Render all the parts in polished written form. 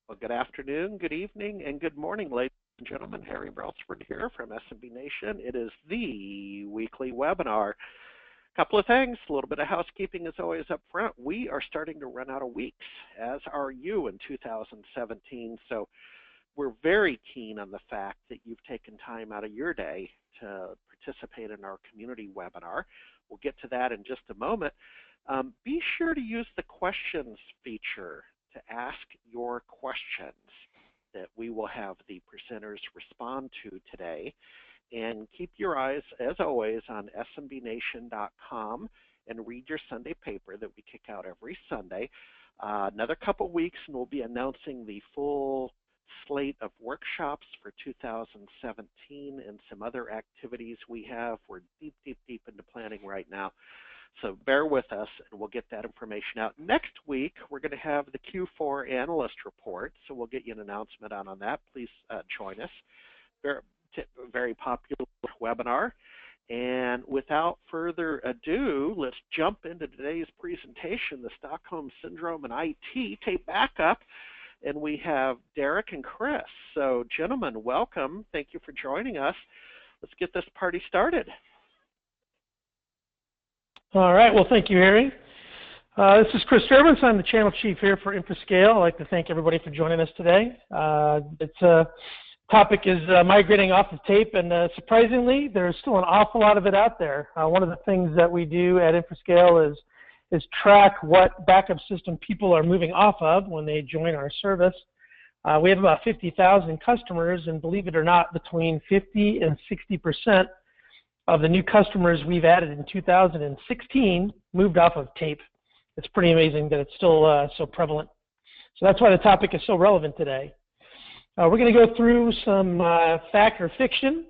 Well, good afternoon, good evening, and good morning, ladies and gentlemen. Harry Brelsford here from SMB Nation. It is the weekly webinar. Couple of things, a little bit of housekeeping as always up front. We are starting to run out of weeks, as are you in 2017. So we're very keen on the fact that you've taken time out of your day to participate in our community webinar. We'll get to that in just a moment. Be sure to use the questions feature to ask your questions that we will have the presenters respond to today. And keep your eyes, as always, on smbnation.com and read your Sunday paper that we kick out every Sunday. Another couple weeks, and we'll be announcing the full slate of workshops for 2017 and some other activities we have. We're deep into planning right now. So bear with us, and we'll get that information out. Next week, we're going to have the Q4 analyst report, so we'll get you an announcement on that. Please join us. Very popular webinar. And without further ado, let's jump into today's presentation, the Stockholm Syndrome and IT tape backup. And we have Derek and Chris. So gentlemen, welcome. Thank you for joining us. Let's get this party started. All right. Well, thank you, Harry. This is Chris Fairbanks. I'm the channel chief here for InfraScale. I'd like to thank everybody for joining us today. Topic is migrating off of tape, and surprisingly, there's still an awful lot of it out there. One of the things that we do at InfraScale is track what backup system people are moving off of when they join our service. We have about 50,000 customers, and believe it or not, between 50 and 60% of the new customers we've added in 2016 moved off of tape. It's pretty amazing that it's still so prevalent. So that's why the topic is so relevant today. We're going to go through some fact or fiction,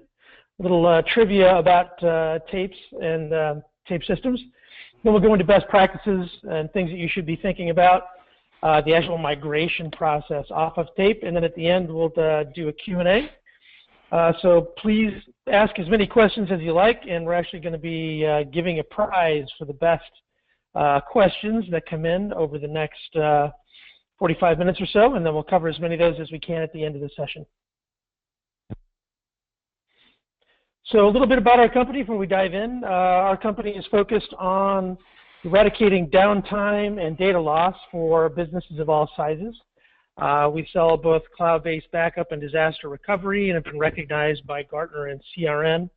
a little trivia about tapes and tape systems. Then we'll go into best practices and things that you should be thinking about, the actual migration process off of tape, and then at the end we'll do a Q&A. So please ask as many questions as you like, and we're actually going to be giving a prize for the best questions that come in over the next 45 minutes or so, and then we'll cover as many of those as we can at the end of the session. So a little bit about our company before we dive in. Our company is focused on eradicating downtime and data loss for businesses of all sizes. We sell both cloud-based backup and disaster recovery, and have been recognized by Gartner and CRN.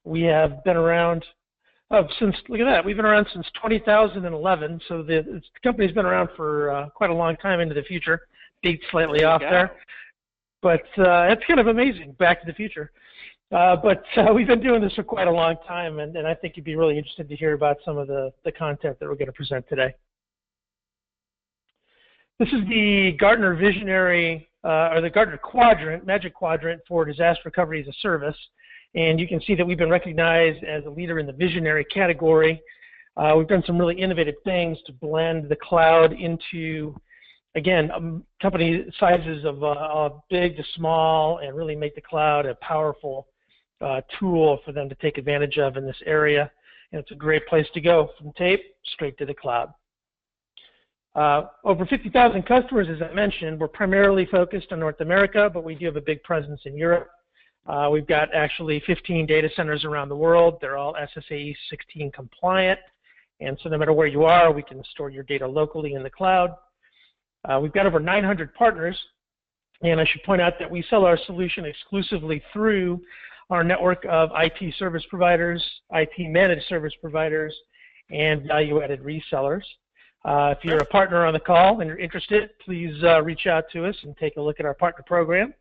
We have been around since, look at that, we've been around since 2011, so the company's been around for quite a long time into the future. Date's slightly off there, but it's kind of amazing, back to the future. But we've been doing this for quite a long time, and I think you'd be really interested to hear about some of the content that we're going to present today. This is the Gartner Visionary, or the Gartner Quadrant, Magic Quadrant for Disaster Recovery as a Service. And you can see that we've been recognized as a leader in the visionary category. We've done some really innovative things to blend the cloud into, again, company sizes of big to small, and really make the cloud a powerful tool for them to take advantage of in this area. And it's a great place to go from tape straight to the cloud. Over 50,000 customers, as I mentioned. We're primarily focused on North America, but we do have a big presence in Europe. We've got actually 15 data centers around the world. They're all SSAE 16 compliant, and so no matter where you are, we can store your data locally in the cloud. We've got over 900 partners, and I should point out that we sell our solution exclusively through our network of IT service providers, IT managed service providers, and value-added resellers. If you're a partner on the call and you're interested, please reach out to us and take a look at our partner program.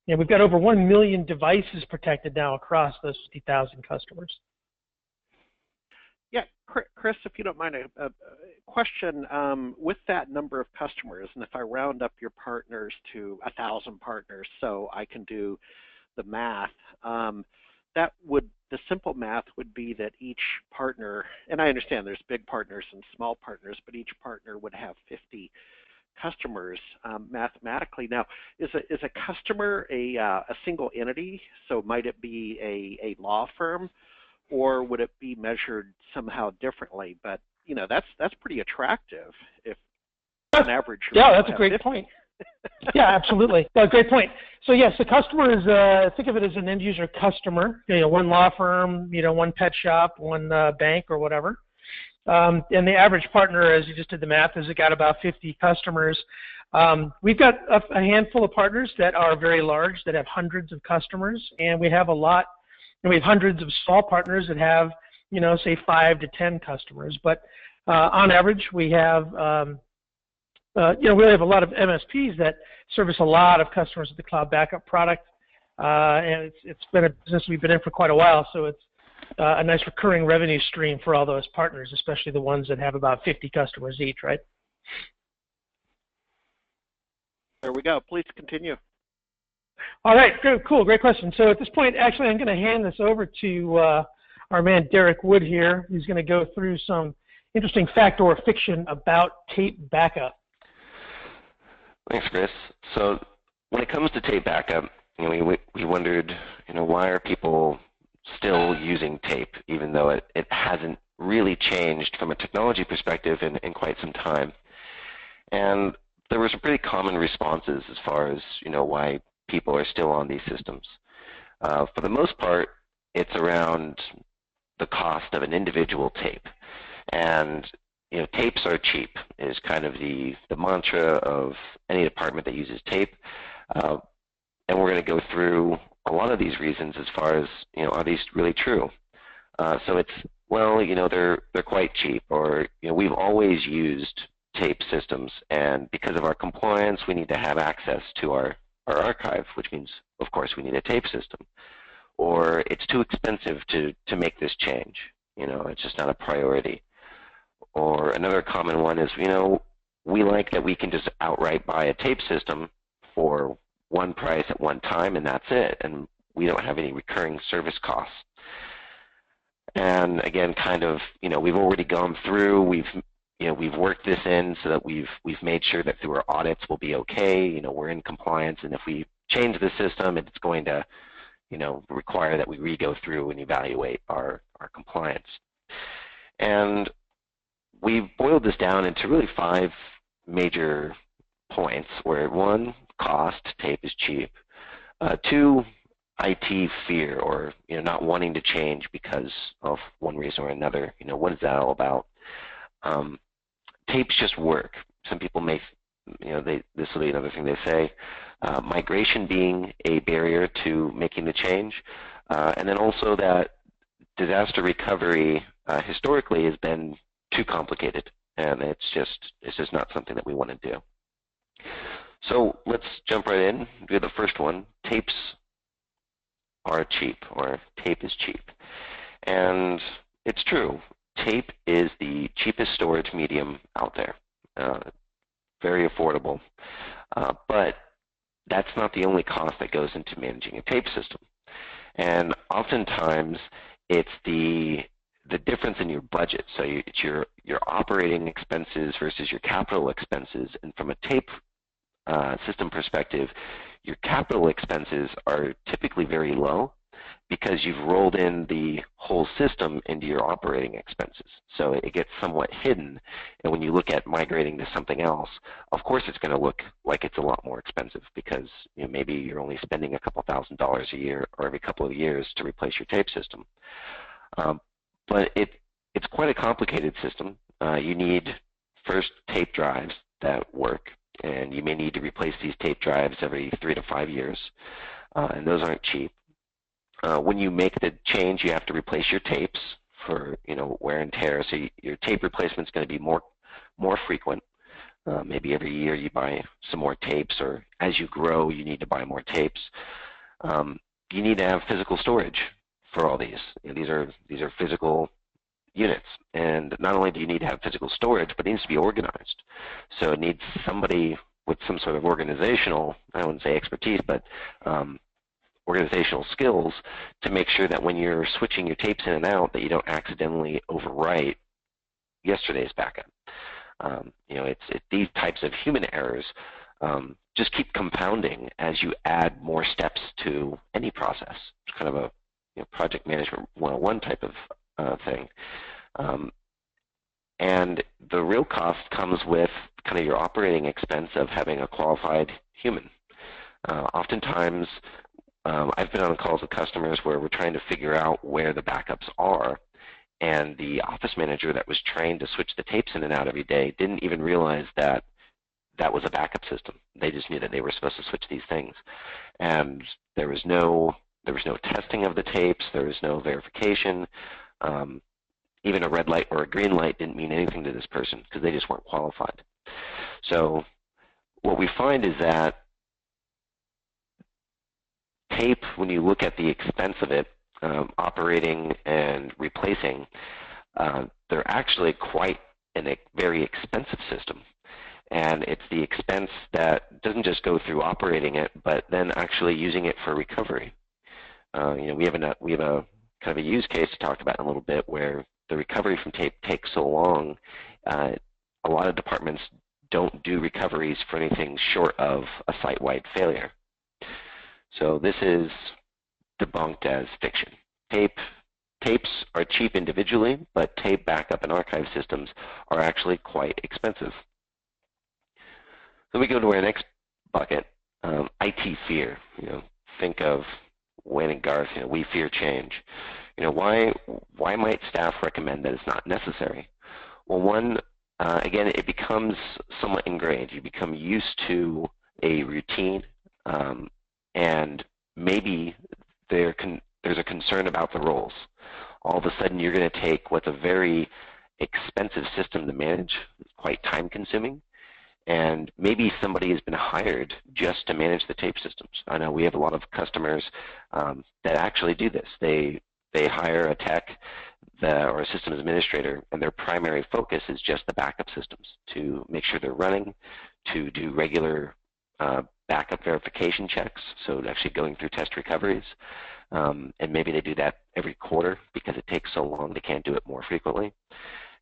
And we've got over 1 million devices protected now across those 50,000 customers. Yeah, Chris, if you don't mind, a question with that number of customers, and if I round up your partners to 1,000 partners, so I can do the math, the simple math would be that each partner, and I understand there's big partners and small partners, but each partner would have 50 customers mathematically. Now, is a customer a single entity? So might it be a law firm, or would it be measured somehow differently? But you know, that's pretty attractive. If on average. Yeah, that's a great point. Yeah, absolutely. Great point. So yes, the customer is, think of it as an end user customer, one law firm, one pet shop, one bank or whatever. And the average partner, as you just did the math, has got about 50 customers. We've got a handful of partners that are very large, that have hundreds of customers, and we have we have hundreds of small partners that have, say 5 to 10 customers. But on average, we have we have a lot of MSPs that service a lot of customers with the cloud backup product, and it's been a business we've been in for quite a while, so it's a nice recurring revenue stream for all those partners, especially the ones that have about 50 customers each, right? There we go. Please continue. All right, cool, great question. So at this point, actually, I'm going to hand this over to our man Derek Wood here, who's going to go through some interesting fact or fiction about tape backup. Thanks, Chris. So when it comes to tape backup, we wondered, why are people still using tape, even though it hasn't really changed from a technology perspective in quite some time. And there were some pretty common responses as far as why people are still on these systems. For the most part, it's around the cost of an individual tape. And tapes are cheap is kind of the mantra of any department that uses tape. And we're going to go through a lot of these reasons as far as, are these really true? So it's, well, they're quite cheap, or, we've always used tape systems, and because of our compliance, we need to have access to our archive, which means, of course, we need a tape system. Or it's too expensive to make this change. It's just not a priority. Or another common one is, we like that we can just outright buy a tape system for one price at one time, and that's it, and we don't have any recurring service costs. And again, kind of, we've already gone through, we've worked this in so that we've made sure that through our audits we'll be okay, we're in compliance, and if we change the system, it's going to, require that we re-go through and evaluate our compliance. And we've boiled this down into really 5 major points, where 1, cost, tape is cheap. 2, IT fear, or not wanting to change because of one reason or another. What is that all about? Tapes just work. Some people may, this will be another thing they say. Migration being a barrier to making the change, and then also that disaster recovery historically has been too complicated, and it's just not something that we want to do. So let's jump right in. Do the first one. Tapes are cheap, or tape is cheap. And it's true. Tape is the cheapest storage medium out there. Very affordable. But that's not the only cost that goes into managing a tape system. And oftentimes it's the difference in your budget. So it's your operating expenses versus your capital expenses. And from a tape system perspective, your capital expenses are typically very low because you've rolled in the whole system into your operating expenses. So it gets somewhat hidden. And when you look at migrating to something else, of course it's going to look like it's a lot more expensive because maybe you're only spending a couple $1,000s a year or every couple of years to replace your tape system. But it's quite a complicated system. You need first tape drives that work, and you may need to replace these tape drives every 3 to 5 years, and those aren't cheap. When you make the change, you have to replace your tapes for wear and tear. So your tape replacement is going to be more frequent. Maybe every year you buy some more tapes, or as you grow, you need to buy more tapes. You need to have physical storage for all these. These are physical units, and not only do you need to have physical storage, but it needs to be organized. So it needs somebody with some sort of organizational, I wouldn't say expertise, but organizational skills to make sure that when you're switching your tapes in and out, that you don't accidentally overwrite yesterday's backup. It's these types of human errors just keep compounding as you add more steps to any process. It's kind of a, you know, project management 101 type of thing. And the real cost comes with kind of your operating expense of having a qualified human. Oftentimes, I've been on calls with customers where we're trying to figure out where the backups are, and the office manager that was trained to switch the tapes in and out every day didn't even realize that that was a backup system. They just knew that they were supposed to switch these things. And there was no testing of the tapes. There was no verification. Even a red light or a green light didn't mean anything to this person because they just weren't qualified. So what we find is that tape, when you look at the expense of it, operating and replacing, they're actually quite a very expensive system. And it's the expense that doesn't just go through operating it, but then actually using it for recovery. We have a kind of a use case to talk about in a little bit where the recovery from tape takes so long. A lot of departments don't do recoveries for anything short of a site-wide failure. So this is debunked as fiction. Tapes are cheap individually, but tape backup and archive systems are actually quite expensive. So we go to our next bucket, IT fear. Think of Wayne and Garth. We fear change. Why might staff recommend that it's not necessary? Well, one, again, it becomes somewhat ingrained. You become used to a routine, and maybe there's a concern about the roles. All of a sudden, you're going to take what's a very expensive system to manage, quite time-consuming, and maybe somebody has been hired just to manage the tape systems. I know we have a lot of customers that actually do this. They hire a tech or a systems administrator, and their primary focus is just the backup systems to make sure they're running, to do regular backup verification checks, so actually going through test recoveries. And maybe they do that every quarter because it takes so long they can't do it more frequently.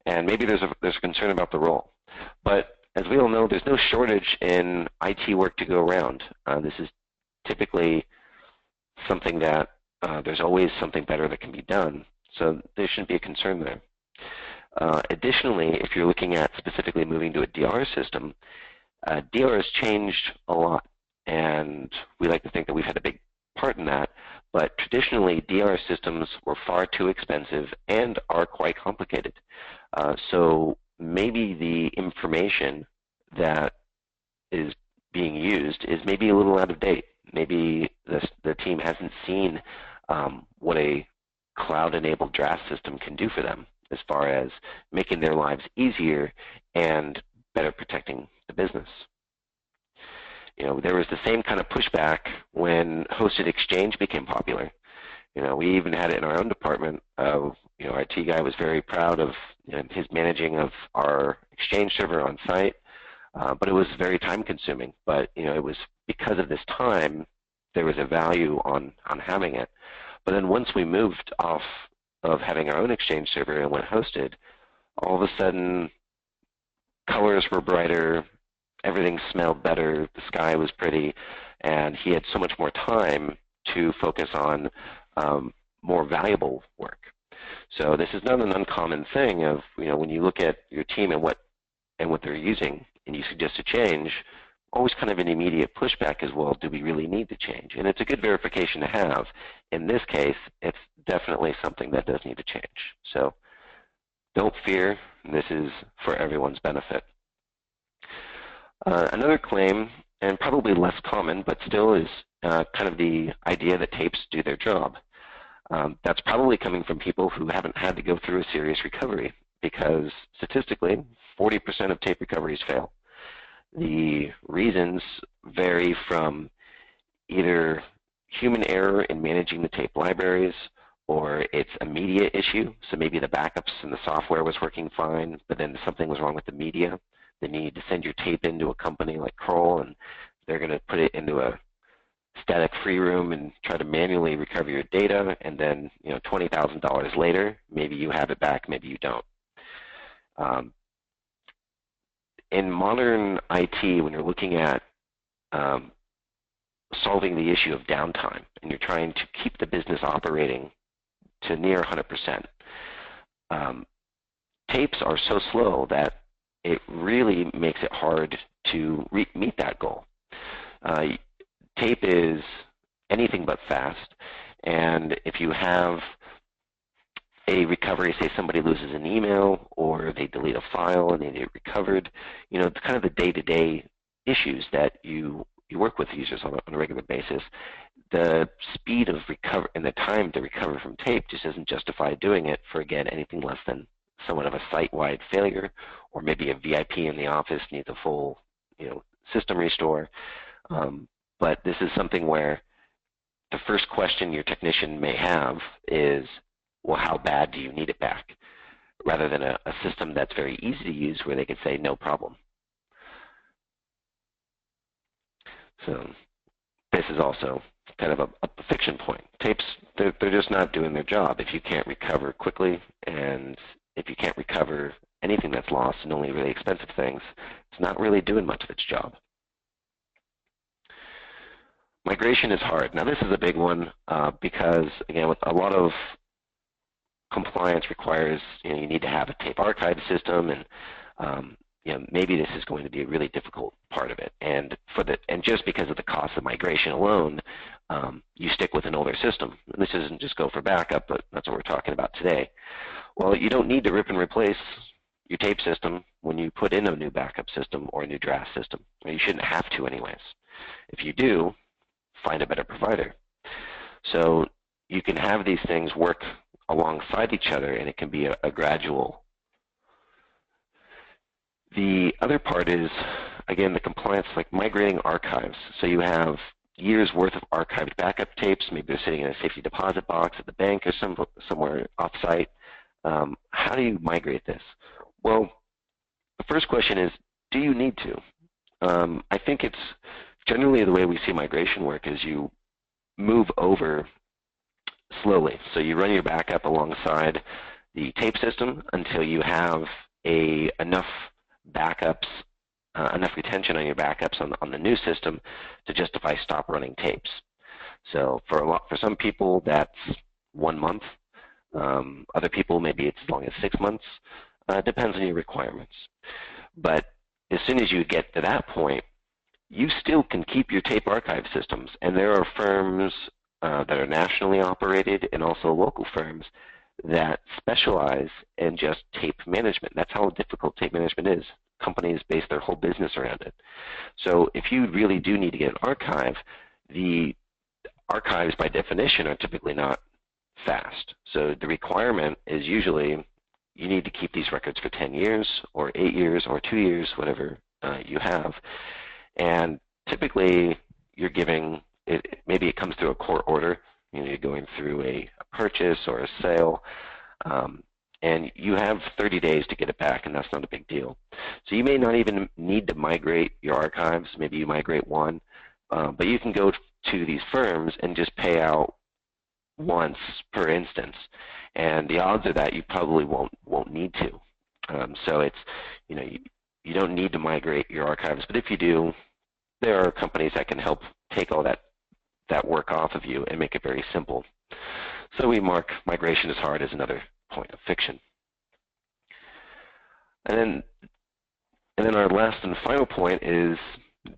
And maybe there's a concern about the role. But as we all know, there's no shortage in IT work to go around. This is typically something that there's always something better that can be done, so there shouldn't be a concern there. Additionally, if you're looking at specifically moving to a DR system, DR has changed a lot, and we like to think that we've had a big part in that, but traditionally DR systems were far too expensive and are quite complicated. So maybe the information that is being used is maybe a little out of date. Maybe the team hasn't seen what a cloud-enabled draft system can do for them as far as making their lives easier and better protecting the business. There was the same kind of pushback when hosted Exchange became popular. We even had it in our own department. Our IT guy was very proud of his managing of our Exchange server on site, but it was very time-consuming. But it was because of this time, there was a value on having it. But then once we moved off of having our own Exchange server and went hosted, all of a sudden, colors were brighter, everything smelled better, the sky was pretty, and he had so much more time to focus on more valuable work. So this is not an uncommon thing of, when you look at your team and what they're using and you suggest a change, always kind of an immediate pushback as well, do we really need to change? And it's a good verification to have. In this case, it's definitely something that does need to change. So don't fear, this is for everyone's benefit. Another claim, and probably less common, but still is kind of the idea that tapes do their job. That's probably coming from people who haven't had to go through a serious recovery, because statistically, 40% of tape recoveries fail. The reasons vary from either human error in managing the tape libraries, or it's a media issue, so maybe the backups and the software was working fine, but then something was wrong with the media. They need to send your tape into a company like Kroll, and they're going to put it into a static free room and try to manually recover your data, and then $20,000 later, maybe you have it back, maybe you don't. In modern IT, when you're looking at solving the issue of downtime, and you're trying to keep the business operating to near 100%, tapes are so slow that it really makes it hard to meet that goal. Tape is anything but fast, and if you have a recovery, say somebody loses an email or they delete a file and they need it recovered, it's kind of the day-to-day issues that you work with users on a regular basis. The speed of recover and the time to recover from tape just doesn't justify doing it for, again, anything less than somewhat of a site-wide failure, or maybe a VIP in the office needs a full system restore. But this is something where the first question your technician may have is, well, how bad do you need it back? Rather than a system that's very easy to use where they can say, no problem. So this is also kind of a friction point. Tapes, they're just not doing their job. If you can't recover quickly, and if you can't recover anything that's lost and only really expensive things, it's not really doing much of its job. Migration is hard. Now this is a big one because, again, with a lot of compliance requires, you need to have a tape archive system, and maybe this is going to be a really difficult part of it. And just because of the cost of migration alone, you stick with an older system. And this doesn't just go for backup, but that's what we're talking about today. Well, you don't need to rip and replace your tape system when you put in a new backup system or a new draft system. Or you shouldn't have to anyways. If you do, find a better provider. So you can have these things work alongside each other, and it can be a gradual. The other part is, again, the compliance, like migrating archives. So you have years worth of archived backup tapes. Maybe they're sitting in a safety deposit box at the bank or somewhere off-site. How do you migrate this? Well, the first question is, do you need to? I think it's generally the way we see migration work is you move over slowly. So you run your backup alongside the tape system until you have enough backups, enough retention on your backups on the new system to justify stop running tapes. So for some people that's 1 month. Other people maybe it's as long as 6 months. Depends on your requirements. But as soon as you get to that point, you still can keep your tape archive systems, and there are firms that are nationally operated and also local firms that specialize in just tape management. That's how difficult tape management is. Companies base their whole business around it. So if you really do need to get an archive, the archives by definition are typically not fast. So the requirement is usually you need to keep these records for 10 years or 8 years or 2 years, whatever you have. And typically you're giving, maybe it comes through a court order, you're going through a purchase or a sale, and you have 30 days to get it back, and that's not a big deal. So you may not even need to migrate your archives. Maybe you migrate one, but you can go to these firms and just pay out once per instance, and the odds are that you probably won't need to. So it's, you don't need to migrate your archives, but if you do, there are companies that can help take all that work off of you and make it very simple. So we mark migration as hard as another point of fiction. And then our last and final point is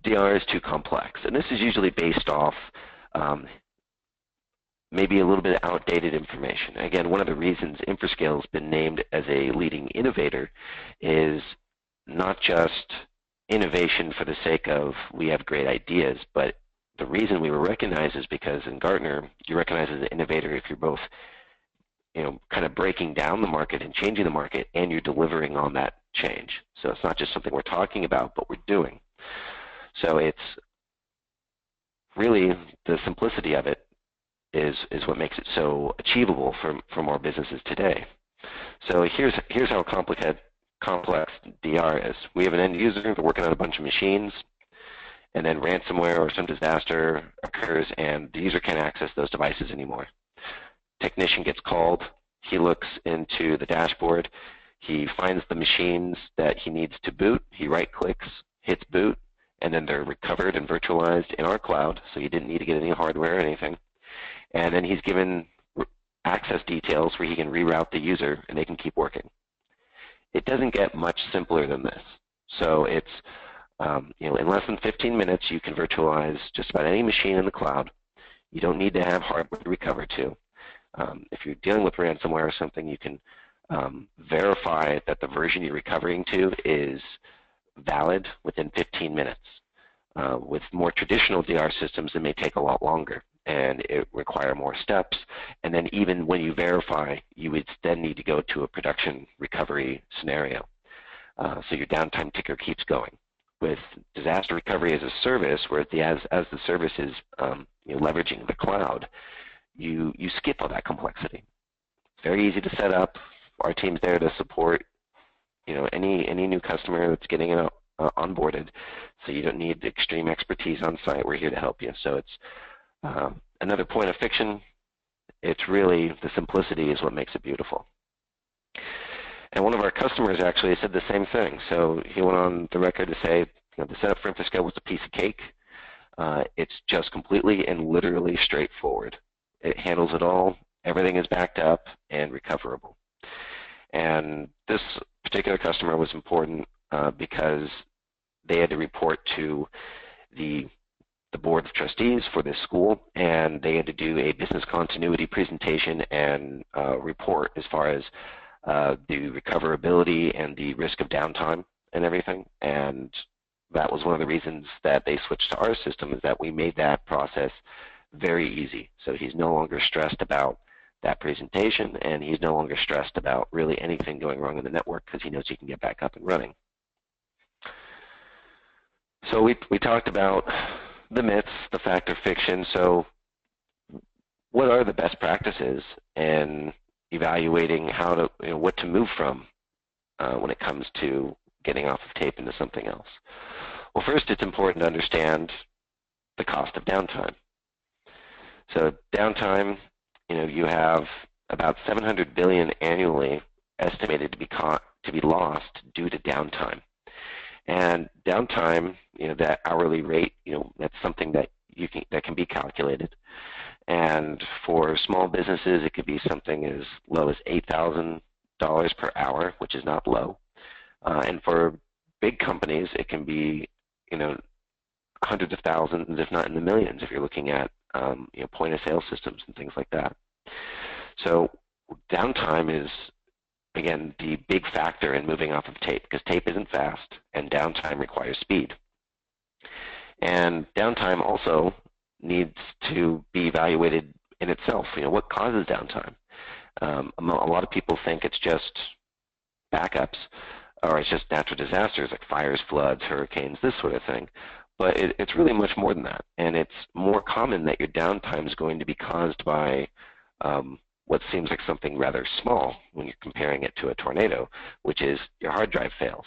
DR is too complex, and this is usually based off maybe a little bit of outdated information. Again, one of the reasons Infrascale has been named as a leading innovator is not just innovation for the sake of we have great ideas, but the reason we were recognized is because in Gartner, you're recognized as an innovator if you're both, kind of breaking down the market and changing the market, and you're delivering on that change. So it's not just something we're talking about, but we're doing. So it's really the simplicity of it is what makes it so achievable for more businesses today. So here's how complex DR is. We have an end user, they're working on a bunch of machines, and then ransomware or some disaster occurs and the user can't access those devices anymore. Technician gets called, he looks into the dashboard, he finds the machines that he needs to boot, he right-clicks, hits boot, and then they're recovered and virtualized in our cloud, so you didn't need to get any hardware or anything. And then he's given access details where he can reroute the user and they can keep working. It doesn't get much simpler than this. So it's, in less than 15 minutes, you can virtualize just about any machine in the cloud. You don't need to have hardware to recover to. If you're dealing with ransomware or something, you can verify that the version you're recovering to is valid within 15 minutes. With more traditional DR systems, it may take a lot longer, and it require more steps. And then even when you verify, you would then need to go to a production recovery scenario. So your downtime ticker keeps going. With disaster recovery as a service, where as the service is leveraging the cloud, you skip all that complexity. It's very easy to set up. Our team's there to support any new customer that's getting onboarded. So you don't need extreme expertise on site. We're here to help you. So it's another point of fiction. It's really the simplicity is what makes it beautiful. And one of our customers actually said the same thing. So he went on the record to say, the setup for InfoScale was a piece of cake. It's just completely and literally straightforward. It handles it all. Everything is backed up and recoverable. And this particular customer was important because they had to report to the board of trustees for this school, and they had to do a business continuity presentation and report as far as the recoverability and the risk of downtime and everything. And that was one of the reasons that they switched to our system, is that we made that process very easy. So he's no longer stressed about that presentation, and he's no longer stressed about really anything going wrong in the network because he knows he can get back up and running. So we talked about the myths, the fact or fiction. So what are the best practices in evaluating how to, what to move from when it comes to getting off of tape into something else? Well, first, it's important to understand the cost of downtime. So downtime, you have about 700 billion annually estimated to be lost due to downtime. And downtime, that hourly rate, that's something that that can be calculated. And for small businesses, it could be something as low as $8,000 per hour, which is not low. And for big companies, it can be, hundreds of thousands, if not in the millions, if you're looking at point of sale systems and things like that. So downtime is, again, the big factor in moving off of tape, because tape isn't fast and downtime requires speed. And downtime also needs to be evaluated in itself. What causes downtime? A lot of people think it's just backups, or it's just natural disasters like fires, floods, hurricanes, this sort of thing. But it's really much more than that. And it's more common that your downtime is going to be caused by what seems like something rather small when you're comparing it to a tornado, which is your hard drive fails,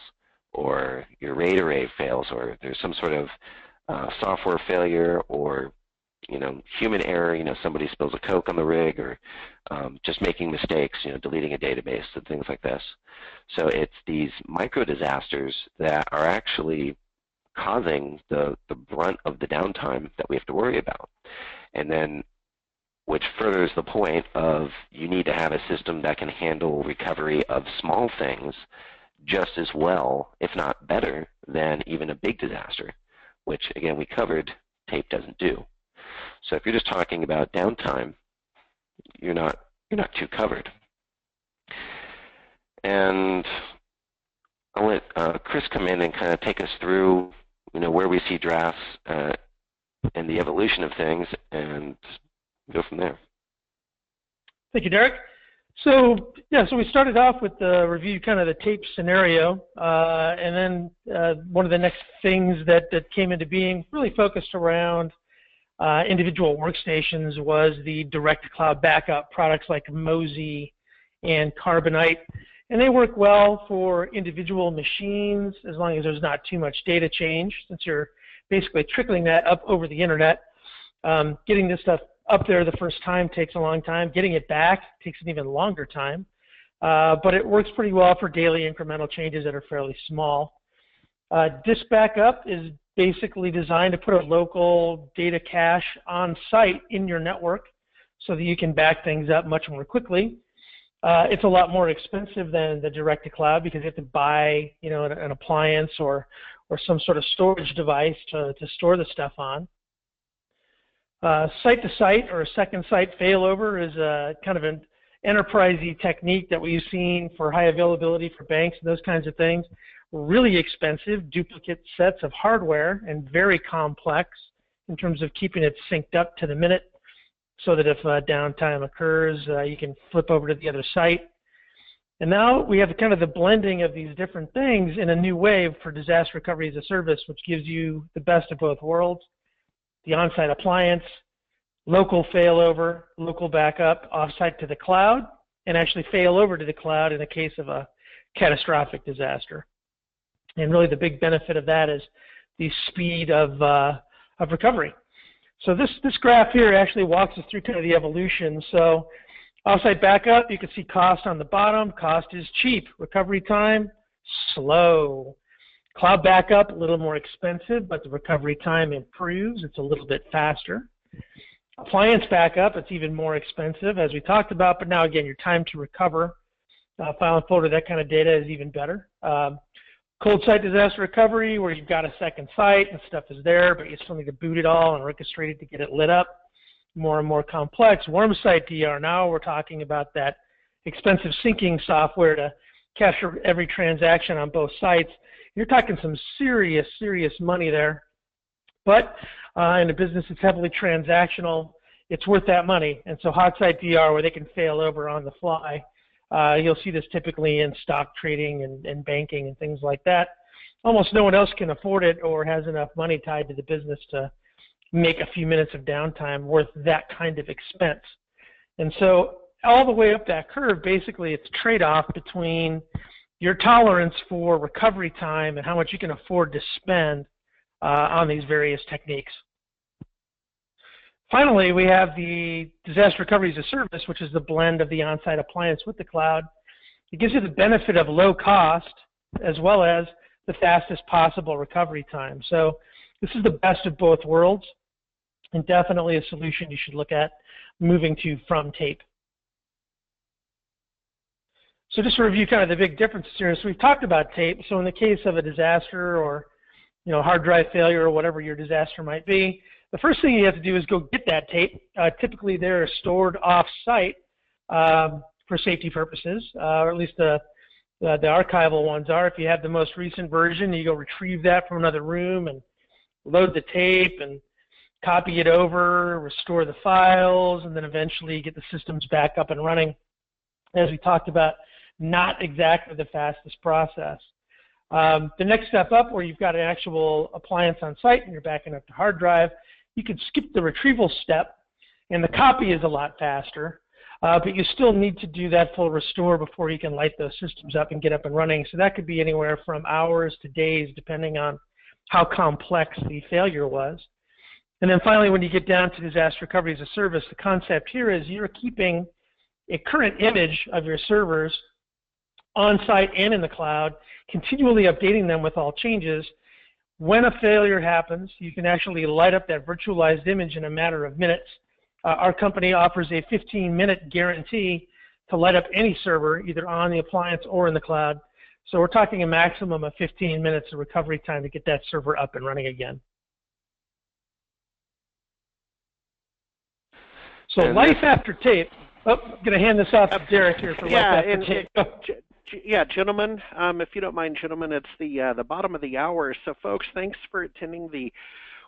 or your RAID array fails, or there's some sort of software failure, or human error, somebody spills a Coke on the rig, or just making mistakes, deleting a database and things like this. So it's these micro disasters that are actually causing the brunt of the downtime that we have to worry about. And then, which furthers the point of you need to have a system that can handle recovery of small things just as well, if not better, than even a big disaster, which, again, we covered tape doesn't do. So if you're just talking about downtime, you're not too covered. And I'll let Chris come in and kind of take us through, where we see drafts and the evolution of things, and go from there. Thank you, Derek. So we started off with the review, kind of the tape scenario, and then one of the next things that came into being really focused around individual workstations was the direct cloud backup products like Mozy and Carbonite. And they work well for individual machines as long as there's not too much data change, since you're basically trickling that up over the internet. Getting this stuff up there the first time takes a long time. Getting it back takes an even longer time. But it works pretty well for daily incremental changes that are fairly small. Disk backup is basically designed to put a local data cache on site in your network so that you can back things up much more quickly. It's a lot more expensive than the direct-to-cloud because you have to buy, an appliance or some sort of storage device to store the stuff on. Site-to-site or a second site failover is a kind of an enterprise-y technique that we've seen for high availability for banks and those kinds of things. Really expensive, duplicate sets of hardware, and very complex in terms of keeping it synced up to the minute so that if downtime occurs, you can flip over to the other site. And now we have kind of the blending of these different things in a new way for disaster recovery as a service, which gives you the best of both worlds: the on-site appliance, local failover, local backup, off-site to the cloud, and actually fail over to the cloud in the case of a catastrophic disaster. And really the big benefit of that is the speed of recovery. So this graph here actually walks us through kind of the evolution. So off-site backup, you can see cost on the bottom. Cost is cheap. Recovery time, slow. Cloud backup, a little more expensive, but the recovery time improves. It's a little bit faster. Appliance backup, it's even more expensive, as we talked about, but now again, your time to recover, file and folder, that kind of data is even better. Cold site disaster recovery, where you've got a second site and stuff is there, but you still need to boot it all and orchestrate it to get it lit up. More and more complex. Warm site DR, now we're talking about that expensive syncing software to capture every transaction on both sites. You're talking some serious, serious money there. But in a business that's heavily transactional, it's worth that money. And so hot site DR, where they can fail over on the fly, you'll see this typically in stock trading and banking and things like that. Almost no one else can afford it or has enough money tied to the business to make a few minutes of downtime worth that kind of expense. And so all the way up that curve, basically it's a trade-off between your tolerance for recovery time and how much you can afford to spend on these various techniques. Finally, we have the disaster recovery as a service, which is the blend of the on-site appliance with the cloud. It gives you the benefit of low cost as well as the fastest possible recovery time. So this is the best of both worlds, and definitely a solution you should look at moving to from tape. So just to review kind of the big differences here. So we've talked about tape. So in the case of a disaster or hard drive failure or whatever your disaster might be, the first thing you have to do is go get that tape. Typically they're stored off-site for safety purposes, or at least the archival ones are. If you have the most recent version, you go retrieve that from another room and load the tape and copy it over, restore the files, and then eventually get the systems back up and running. As we talked about, not exactly the fastest process. The next step up, where you've got an actual appliance on site and you're backing up to hard drive, you can skip the retrieval step, and the copy is a lot faster, but you still need to do that full restore before you can light those systems up and get up and running. So that could be anywhere from hours to days, depending on how complex the failure was. And then finally, when you get down to disaster recovery as a service, the concept here is you're keeping a current image of your servers on-site and in the cloud, continually updating them with all changes. When a failure happens, you can actually light up that virtualized image in a matter of minutes. Our company offers a 15-minute guarantee to light up any server, either on the appliance or in the cloud. So we're talking a maximum of 15 minutes of recovery time to get that server up and running again. So life after tape. Oh, I'm going to hand this off to Derek here for life after tape. Yeah, gentlemen, if you don't mind, gentlemen, it's the bottom of the hour. So, folks, thanks for attending the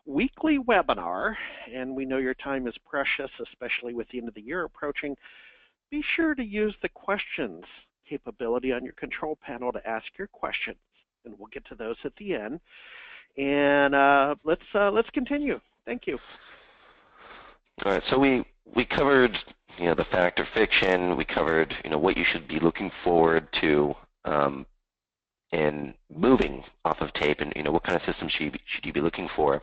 weekly webinar. And we know your time is precious, especially with the end of the year approaching. Be sure to use the questions capability on your control panel to ask your questions, and we'll get to those at the end. And let's continue. Thank you. All right. So we covered the fact or fiction. We covered what you should be looking forward to in moving off of tape, and what kind of system should you be looking for.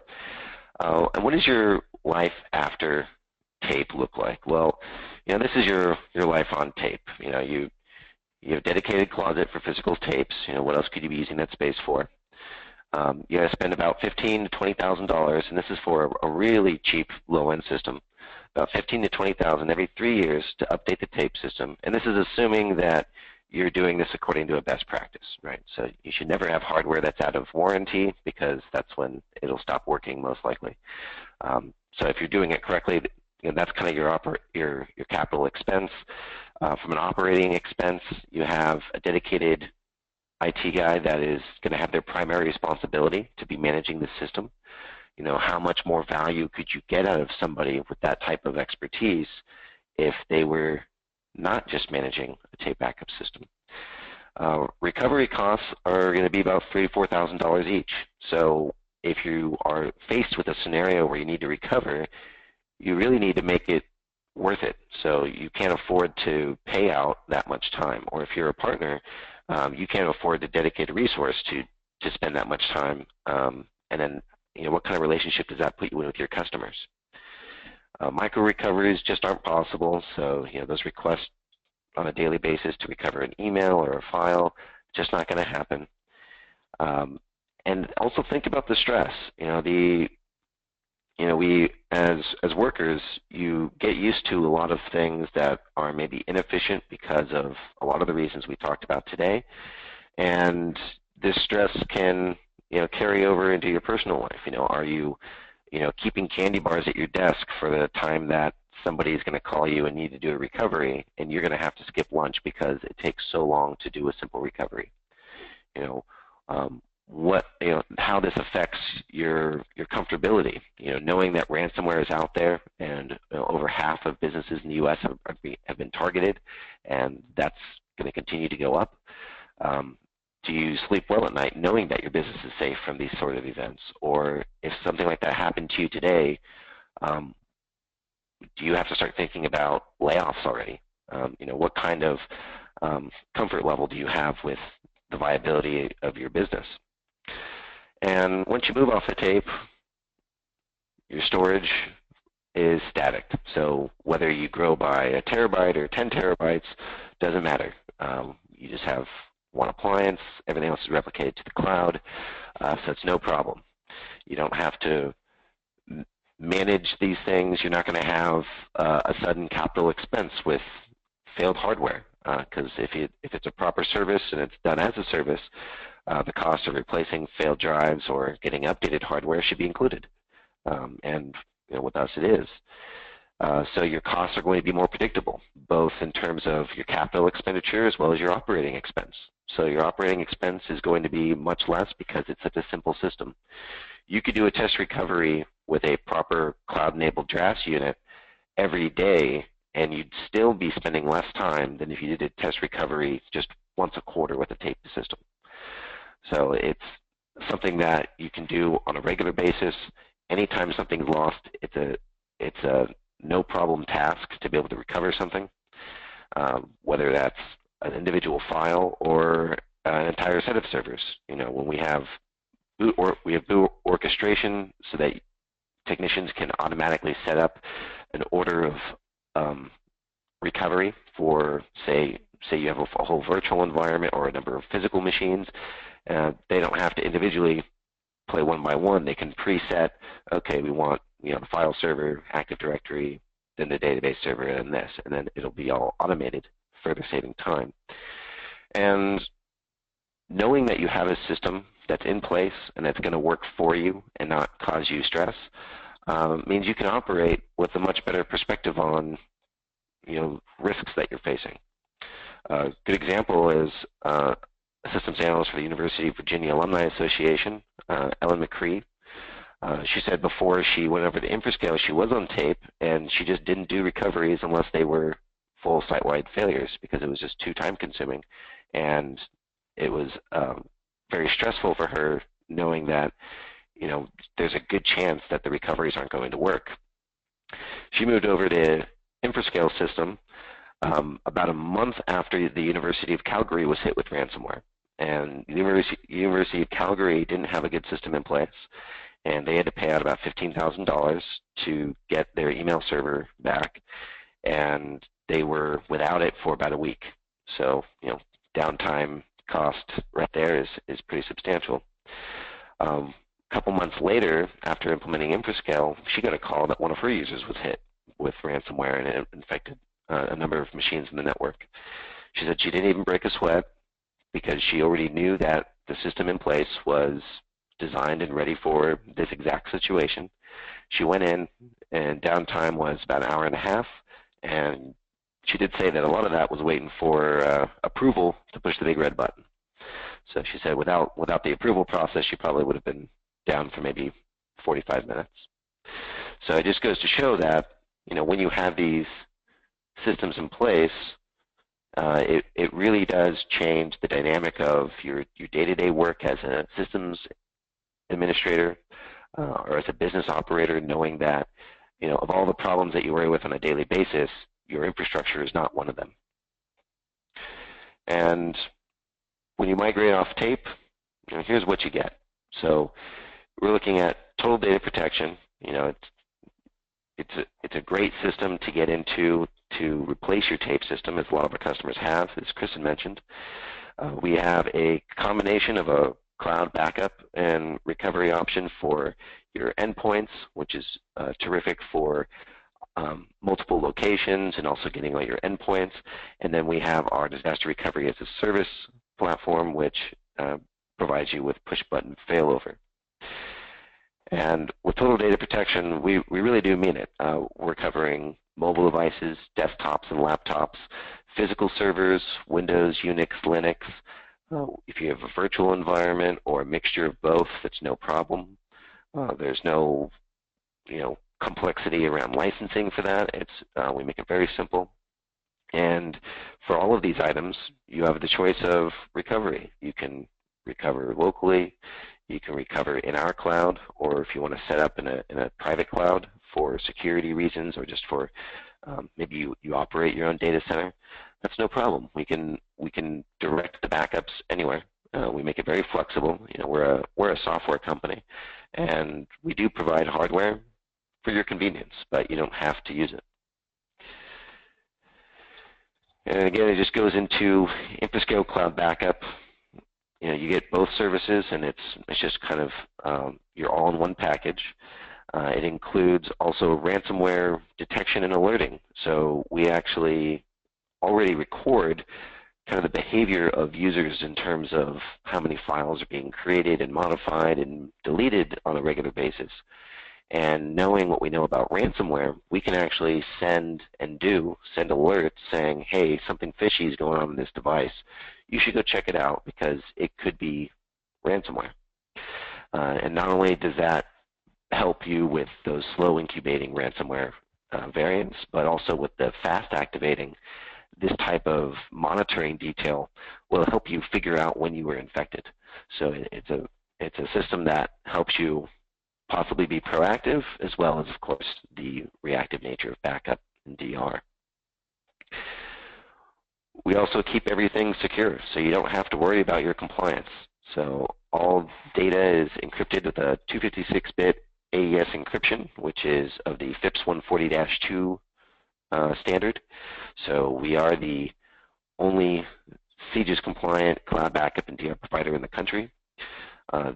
And what does your life after tape look like? Well, this is your life on tape. You have a dedicated closet for physical tapes. What else could you be using that space for? You got to spend about $15,000 to $20,000, and this is for a really cheap low-end system. about 15 to 20,000 every 3 years to update the tape system. And this is assuming that you're doing this according to a best practice, right? So you should never have hardware that's out of warranty, because that's when it'll stop working most likely. So if you're doing it correctly, that's kind of your capital expense. From an operating expense, you have a dedicated IT guy that is going to have their primary responsibility to be managing the system. How much more value could you get out of somebody with that type of expertise if they were not just managing a tape backup system? Recovery costs are going to be about $3,000 to $4,000 each. So if you are faced with a scenario where you need to recover, you really need to make it worth it. So you can't afford to pay out that much time. Or if you're a partner, you can't afford to dedicate a resource to spend that much time. And then, what kind of relationship does that put you in with your customers? Micro recoveries just aren't possible. So, those requests on a daily basis to recover an email or a file, just not going to happen. And also think about the stress. We as workers, you get used to a lot of things that are maybe inefficient because of a lot of the reasons we talked about today, and this stress can carry over into your personal life. Are you keeping candy bars at your desk for the time that somebody is going to call you and need to do a recovery, and you're going to have to skip lunch because it takes so long to do a simple recovery? How this affects your comfortability. Knowing that ransomware is out there, and over half of businesses in the U.S. have been targeted, and that's going to continue to go up. Do you sleep well at night knowing that your business is safe from these sort of events? Or if something like that happened to you today, do you have to start thinking about layoffs already? What kind of comfort level do you have with the viability of your business? And once you move off the tape, your storage is static. So whether you grow by a terabyte or 10 terabytes, doesn't matter. You just have one appliance. Everything else is replicated to the cloud, so it's no problem. You don't have to manage these things. You're not going to have a sudden capital expense with failed hardware, because if it's a proper service and it's done as a service, the cost of replacing failed drives or getting updated hardware should be included. And with us it is. So your costs are going to be more predictable, both in terms of your capital expenditure as well as your operating expense. So your operating expense is going to be much less because it's such a simple system. You could do a test recovery with a proper cloud-enabled drafts unit every day, and you'd still be spending less time than if you did a test recovery just once a quarter with a taped system. So it's something that you can do on a regular basis. Anytime something's lost, it's a no problem task to be able to recover something, whether that's an individual file or an entire set of servers. When we have boot orchestration so that technicians can automatically set up an order of recovery for, say you have a whole virtual environment or a number of physical machines. They don't have to individually play one by one. They can preset, okay, we want the file server, Active Directory, then the database server, and this, and then it'll be all automated, further saving time. And knowing that you have a system that's in place and that's going to work for you and not cause you stress means you can operate with a much better perspective on risks that you're facing. A good example is a systems analyst for the University of Virginia Alumni Association, Ellen McCree. She said before she went over to Infrascale, she was on tape, and she just didn't do recoveries unless they were full site-wide failures because it was just too time-consuming. And it was very stressful for her knowing that there's a good chance that the recoveries aren't going to work. She moved over to Infrascale system about a month after the University of Calgary was hit with ransomware. And the University of Calgary didn't have a good system in place, and they had to pay out about $15,000 to get their email server back, and they were without it for about a week. So, downtime cost right there is pretty substantial. A couple months later, after implementing Infrascale, she got a call that one of her users was hit. with ransomware, and it infected a number of machines in the network. She said she didn't even break a sweat because she already knew that the system in place was designed and ready for this exact situation. She went in, and downtime was about an hour and a half, and she did say that a lot of that was waiting for approval to push the big red button. So she said without the approval process, she probably would have been down for maybe 45 minutes. So it just goes to show that, when you have these systems in place, it really does change the dynamic of your day-to-day work as a systems administrator or as a business operator, knowing that, of all the problems that you worry with on a daily basis, your infrastructure is not one of them. And when you migrate off tape, here's what you get. So we're looking at total data protection. It's a great system to get into to replace your tape system, as a lot of our customers have, as Kristen mentioned. We have a combination of a cloud backup and recovery option for your endpoints, which is terrific for multiple locations and also getting all your endpoints. And then we have our disaster recovery as a service platform, which provides you with push-button failover. And with total data protection, we really do mean it. We're covering mobile devices, desktops and laptops, physical servers, Windows, Unix, Linux. If you have a virtual environment or a mixture of both, that's no problem. There's no, complexity around licensing for that. We make it very simple. And for all of these items, you have the choice of recovery. You can recover locally, you can recover in our cloud, or if you want to set up in a private cloud for security reasons, or just for maybe you operate your own data center, that's no problem. We can direct the backups anywhere. We make it very flexible. We're a software company, and we do provide hardware for your convenience, but you don't have to use it. And again, it just goes into InfraScale Cloud Backup. You get both services, and it's just kind of your all-in-one package. It includes also ransomware detection and alerting. So we actually already record kind of the behavior of users in terms of how many files are being created and modified and deleted on a regular basis. And knowing what we know about ransomware, we can actually send alerts saying, hey, something fishy is going on in this device. You should go check it out because it could be ransomware. And not only does that help you with those slow incubating ransomware variants, but also with the fast activating, this type of monitoring detail will help you figure out when you were infected. So it's a system that helps you possibly be proactive, as well as, of course, the reactive nature of backup and DR. We also keep everything secure, so you don't have to worry about your compliance. So all data is encrypted with a 256-bit AES encryption, which is of the FIPS 140-2 standard. So we are the only CJIS compliant cloud backup and DR provider in the country.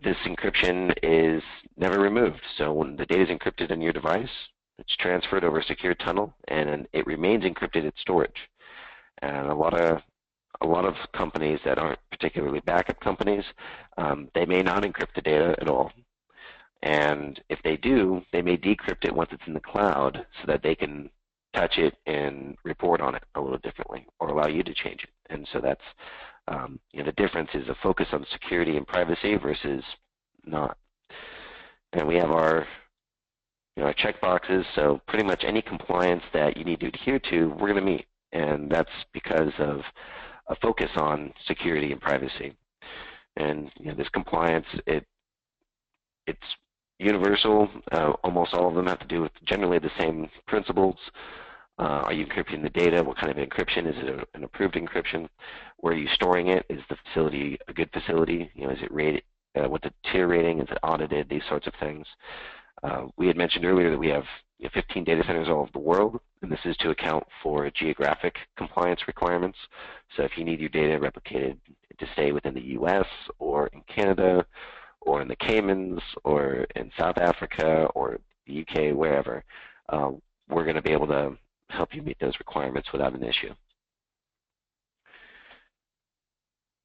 This encryption is never removed. So when the data is encrypted in your device, it's transferred over a secure tunnel, and it remains encrypted at storage. And a lot of companies that aren't particularly backup companies, they may not encrypt the data at all. And if they do, they may decrypt it once it's in the cloud so that they can touch it and report on it a little differently, or allow you to change it. And so that's the difference is a focus on security and privacy versus not. And we have our check boxes, so pretty much any compliance that you need to adhere to, we're going to meet. And that's because of a focus on security and privacy. And this compliance, it's universal. Almost all of them have to do with generally the same principles. Are you encrypting the data? What kind of encryption? Is it an approved encryption? Where are you storing it? Is the facility a good facility? Is it rated? What's the tier rating? Is it audited? These sorts of things. We had mentioned earlier that we have 15 data centers all over the world, and this is to account for geographic compliance requirements. So if you need your data replicated to stay within the U.S. or in Canada or in the Caymans or in South Africa or the UK, wherever, we're going to be able to help you meet those requirements without an issue.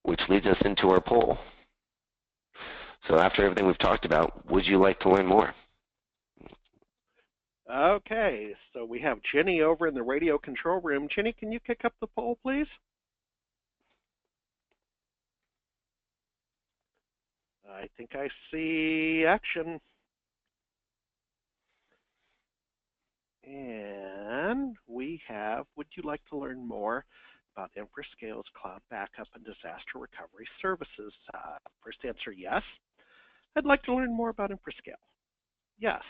Which leads us into our poll. So after everything we've talked about, would you like to learn more? Okay, so we have Jenny over in the radio control room. Jenny, can you kick up the poll, please? I think I see action. And we have, would you like to learn more about InfraScale's cloud backup and disaster recovery services? First answer, yes. I'd like to learn more about InfraScale. Yes.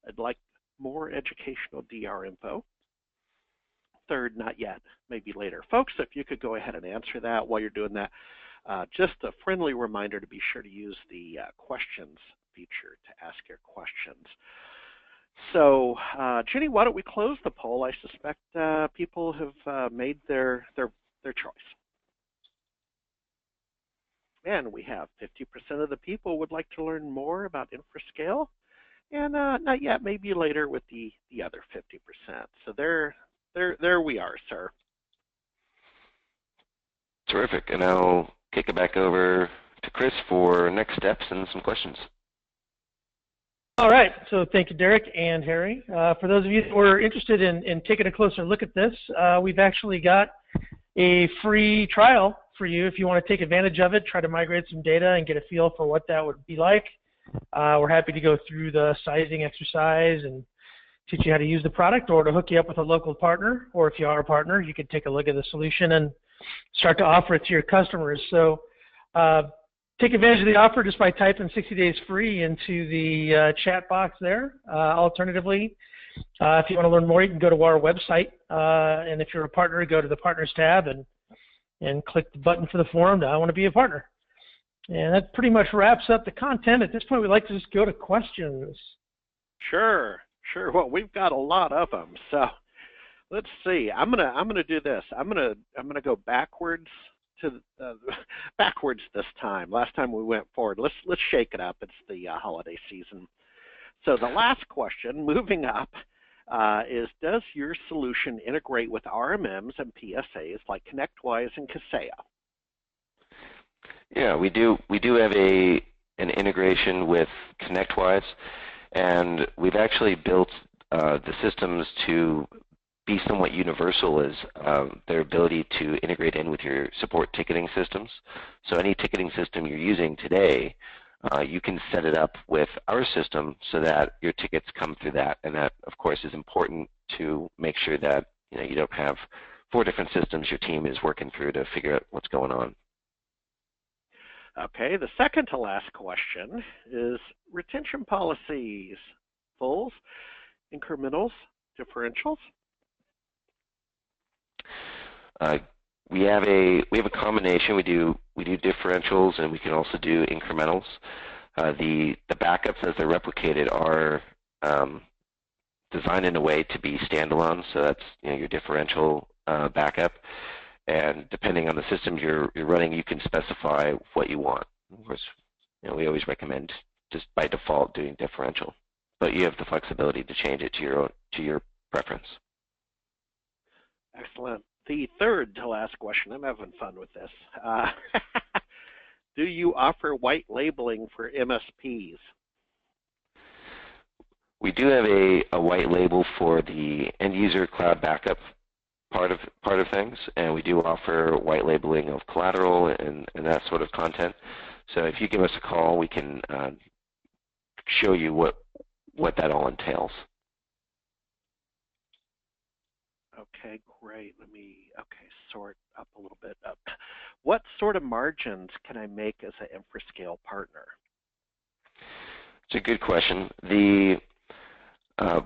I'd like more educational DR info. Third, not yet, maybe later. Folks, if you could go ahead and answer that while you're doing that. Just a friendly reminder to be sure to use the questions feature to ask your questions. So, Jenny, why don't we close the poll? I suspect people have made their choice. And we have 50% of the people would like to learn more about InfraScale, and not yet, maybe later with the other 50%. So there we are, sir. Terrific. And I'll kick it back over to Chris for next steps and some questions. All right, so thank you, Derek and Harry. For those of you who are interested in taking a closer look at this, we've actually got a free trial for you if you want to take advantage of it, try to migrate some data and get a feel for what that would be like. We're happy to go through the sizing exercise and teach you how to use the product, or to hook you up with a local partner, or if you are a partner, you can take a look at the solution and start to offer it to your customers. So take advantage of the offer just by typing 60 days free into the chat box there. Alternatively, if you want to learn more, you can go to our website, and if you're a partner, go to the Partners tab and click the button for the forum. I want to be a partner. And that pretty much wraps up the content. At this point, we'd like to just go to questions. Sure. Well, we've got a lot of them, so let's see. I'm gonna do this. I'm gonna go backwards to backwards this time. Last time we went forward. Let's shake it up. It's the holiday season. So the last question, moving up, is does your solution integrate with RMMs and PSAs like ConnectWise and Kaseya? Yeah, we do have an integration with ConnectWise, and we've actually built the systems to be somewhat universal as their ability to integrate in with your support ticketing systems. So any ticketing system you're using today, you can set it up with our system so that your tickets come through that, and that, of course, is important to make sure that you don't have 4 different systems your team is working through to figure out what's going on. Okay, the second to last question is retention policies, fulls, incrementals, differentials? We have a combination. We do differentials, and we can also do incrementals. The backups as they're replicated are designed in a way to be standalone. So that's your differential backup, and depending on the system you're running, you can specify what you want. Of course, we always recommend just by default doing differential, but you have the flexibility to change it to your preference. Excellent. The third to last question, I'm having fun with this. Do you offer white labeling for MSPs? We do have a white label for the end user cloud backup part of things, and we do offer white labeling of collateral and that sort of content. So if you give us a call, we can show you what that all entails. Okay, great. Let me sort up a little bit. What sort of margins can I make as an InfraScale partner? It's a good question.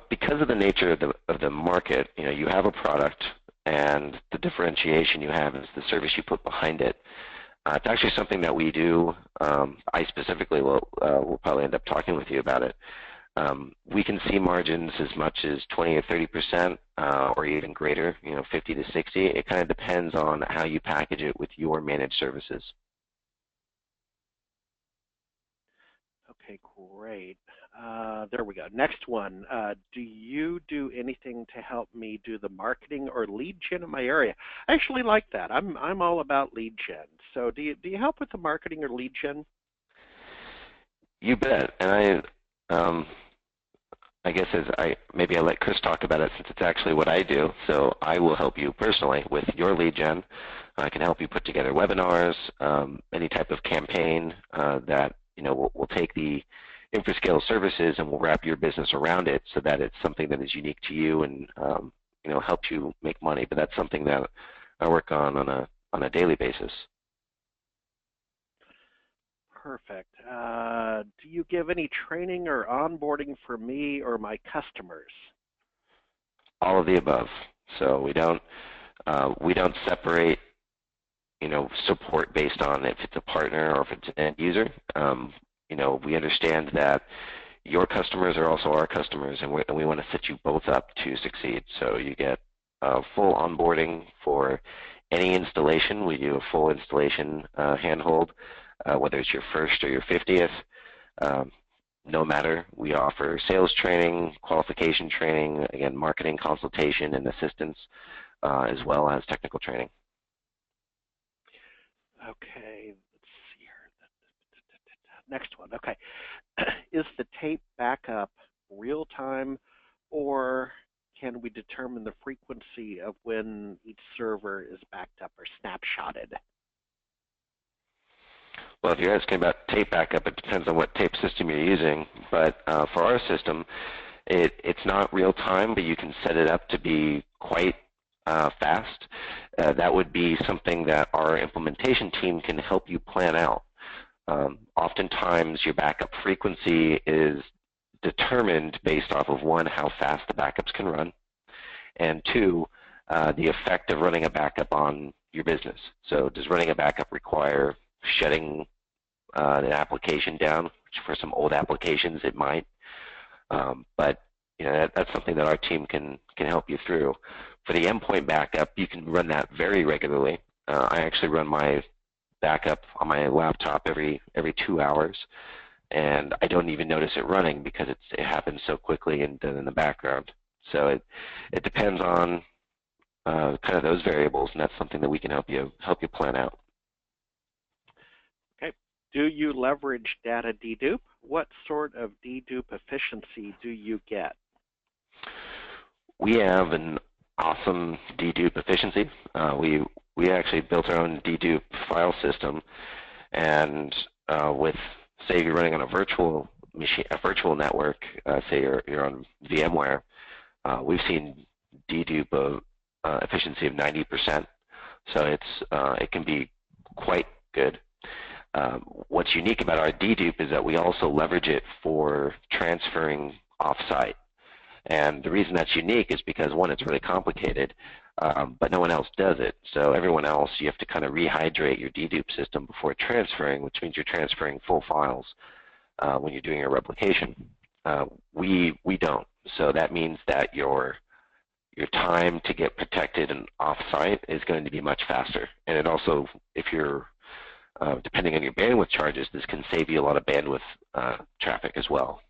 Because of the nature of the market, you have a product, and the differentiation you have is the service you put behind it. It's actually something that we do. I specifically will probably end up talking with you about it. We can see margins as much as 20 or 30%, or even greater, 50 to 60. It kind of depends on how you package it with your managed services. Okay, great. There we go. Next one. Do you do anything to help me do the marketing or lead gen in my area? I actually like that. I'm all about lead gen. So do you help with the marketing or lead gen? You bet. And I guess maybe I let Chris talk about it since it's actually what I do. So I will help you personally with your lead gen. I can help you put together webinars, any type of campaign that we'll take the InfraScale services and we'll wrap your business around it so that it's something that is unique to you and helps you make money. But that's something that I work on a daily basis. Perfect. Do you give any training or onboarding for me or my customers? All of the above. So we don't separate support based on if it's a partner or if it's an end user. We understand that your customers are also our customers, and we want to set you both up to succeed. So you get full onboarding for any installation. We do a full installation handhold, whether it's your first or your 50th. No matter. We offer sales training, qualification training, again, marketing consultation and assistance, as well as technical training. Okay, let's see here. Next one. Okay. Is the tape backup real time, or can we determine the frequency of when each server is backed up or snapshotted? Well, if you're asking about tape backup, it depends on what tape system you're using. But for our system, it's not real time, but you can set it up to be quite fast. That would be something that our implementation team can help you plan out. Oftentimes, your backup frequency is determined based off of, one, how fast the backups can run, and two, the effect of running a backup on your business. So does running a backup require shutting an application down? Which for some old applications it might, but that's something that our team can help you through. For the endpoint backup, you can run that very regularly. I actually run my backup on my laptop every 2 hours, and I don't even notice it running because it happens so quickly and done in the background. So it depends on kind of those variables, and that's something that we can help you plan out. Okay. Do you leverage data dedupe? What sort of dedupe efficiency do you get? We have an awesome dedupe efficiency. We actually built our own dedupe file system, and with, say, you're running on a virtual machine, a virtual network, say you're on VMware, we've seen dedupe of efficiency of 90%. So it can be quite good. What's unique about our dedupe is that we also leverage it for transferring offsite. And the reason that's unique is because, one, it's really complicated, but no one else does it. So everyone else, you have to kind of rehydrate your dedupe system before transferring, which means you're transferring full files when you're doing your replication. We don't. So that means that your time to get protected and offsite is going to be much faster. And it also, if you're depending on your bandwidth charges, this can save you a lot of bandwidth traffic as well,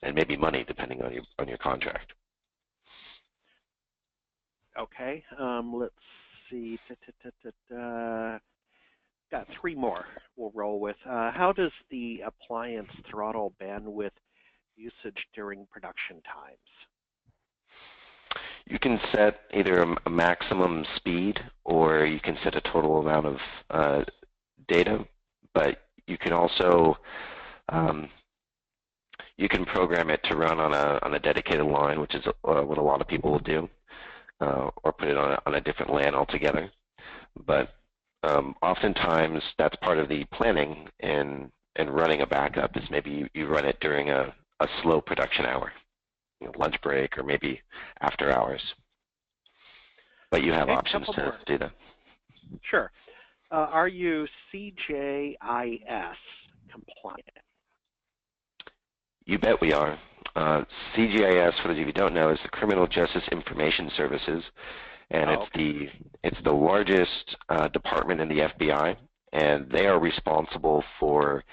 and maybe money depending on your contract. Okay, let's see. Got three more we'll roll with. How does the appliance throttle bandwidth usage during production times? You can set either a maximum speed or you can set a total amount of data, but you can also you can program it to run on a dedicated line, which is what a lot of people will do, or put it on a different LAN altogether. But oftentimes that's part of the planning and running a backup is maybe you run it during a slow production hour, lunch break, or maybe after hours. But you have options to do that. Sure. Are you CJIS compliant? You bet we are. CJIS, for those of you who don't know, is the Criminal Justice Information Services, and it's the largest department in the FBI, and they are responsible for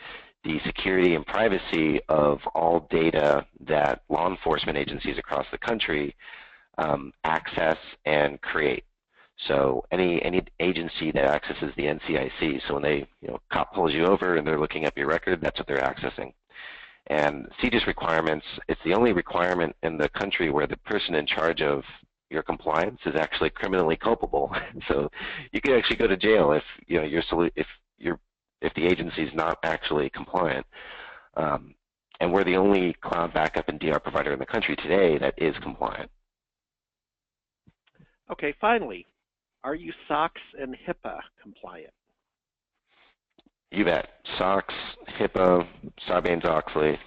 the security and privacy of all data that law enforcement agencies across the country access and create. So any agency that accesses the NCIC, so when they, cop pulls you over and they're looking up your record, that's what they're accessing. And CJIS requirements, it's the only requirement in the country where the person in charge of your compliance is actually criminally culpable. So you could actually go to jail if if the agency is not actually compliant. And we're the only cloud backup and DR provider in the country today that is compliant. Okay, finally, are you SOX and HIPAA compliant? You bet. SOX, HIPAA, Sarbanes-Oxley,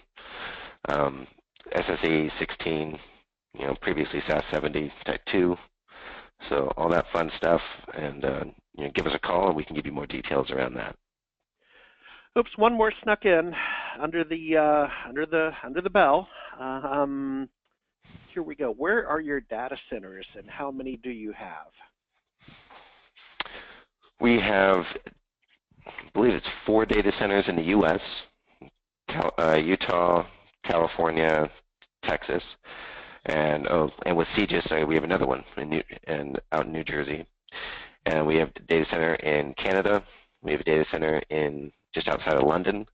SSE 16, previously SAS 70 Type 2. So all that fun stuff, and give us a call and we can give you more details around that. Oops, one more snuck in under the bell. Here we go. Where are your data centers, and how many do you have? We have, I believe it's 4 data centers in the U.S., Utah, California, Texas, and with CJIS, we have another one out in New Jersey. And we have a data center in Canada. We have a data center just outside of London.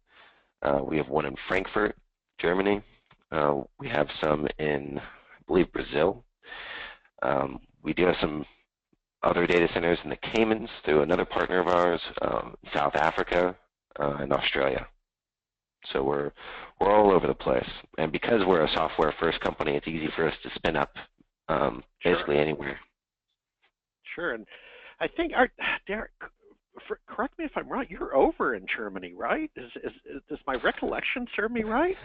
We have one in Frankfurt, Germany. We have some in, I believe, Brazil. We do have some other data centers in the Caymans through another partner of ours, South Africa, and Australia. So we're all over the place. And because we're a software-first company, it's easy for us to spin up basically anywhere. Sure. And I think, Derek, correct me if I'm wrong, you're over in Germany, right? Does my recollection serve me right?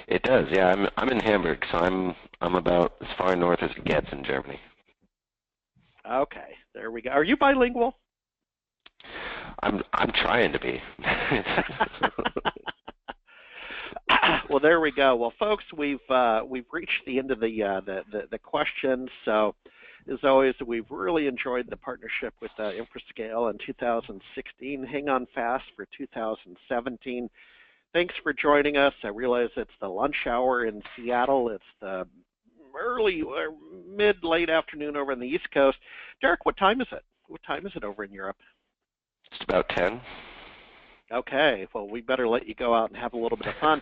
It does, yeah. I'm in Hamburg, so I'm about as far north as it gets in Germany. Okay, there we go. Are you bilingual? I'm trying to be. Well, there we go. Well, folks, we've reached the end of the questions. So, as always, we've really enjoyed the partnership with InfraScale in 2016. Hang on fast for 2017. Thanks for joining us. I realize it's the lunch hour in Seattle. It's the early or late afternoon over on the East Coast. Derek, what time is it? What time is it over in Europe? It's about 10. Okay, well, we better let you go out and have a little bit of fun.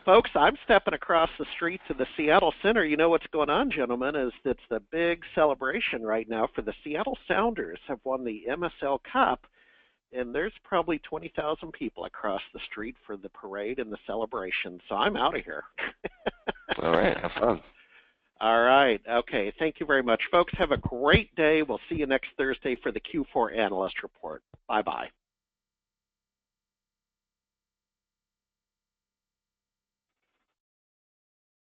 Folks, I'm stepping across the street to the Seattle Center. You know what's going on, gentlemen, is it's the big celebration right now for the Seattle Sounders have won the MSL Cup, and there's probably 20,000 people across the street for the parade and the celebration. So I'm out of here. All right, have fun. All right, okay, thank you very much. Folks, have a great day. We'll see you next Thursday for the Q4 Analyst Report. Bye-bye.